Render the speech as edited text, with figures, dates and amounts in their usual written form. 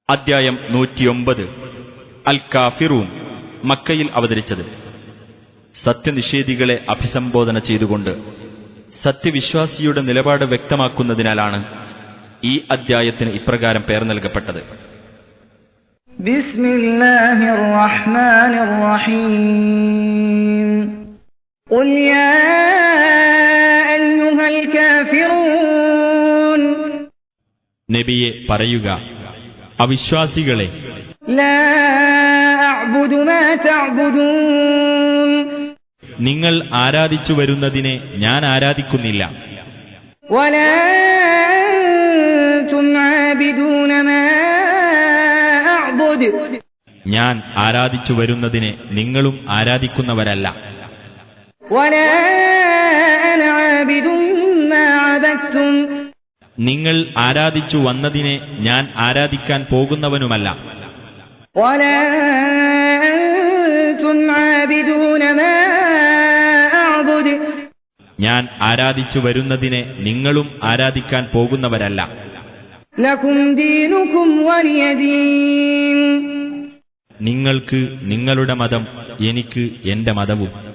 അദ്ധ്യായം 109 അൽ കാഫിറൂൻ. മക്കയിൽ അവതരിച്ചത്. സത്യനിഷേധികളെ അഭിസംബോധന ചെയ്തുകൊണ്ട് സത്യവിശ്വാസിയുടെ നിലപാട് വ്യക്തമാക്കുന്നതിനാലാണ് ഈ അദ്ധ്യായത്തിന് ഇപ്രകാരം പേർ നൽകപ്പെട്ടത്. ബിസ്മില്ലാഹിർ റഹ്മാനിർ റഹീം. ഖുൽ യാ അയ്യുഹൽ കാഫിറൂൻ. നബിയെ പറയുക, അവിശ്വാസികളെ, ലാ അഅ്ബുദു മാ തഅ്ബുദൂൻ. നിങ്ങൾ ആരാധിച്ചു വരുന്നതിനെ ഞാൻ ആരാധിക്കുന്നില്ല. വലാ അൻതും ആബിദൂന മാ അഅ്ബുദു. ഞാൻ ആരാധിച്ചു വരുന്നതിനെ നിങ്ങളും ആരാധിക്കുന്നവരല്ല. വലാ അന ആബിദും മാ അബദ്തും. നിങ്ങൾ ആരാധിച്ചു വന്നതിനെ ഞാൻ ആരാധിക്കാൻ പോകുന്നവനുമല്ല. വലാ അൻതും ആബിദൂന മാ അഅ്ബുദു. ഞാൻ ആരാധിച്ചു വരുന്നതിനെ നിങ്ങളും ആരാധിക്കാൻ പോകുന്നവരല്ല. ലകും ദീനുകും വലിയ ദീൻ. നിങ്ങൾക്ക് നിങ്ങളുടെ മതം, എനിക്ക് എന്റെ മതവും.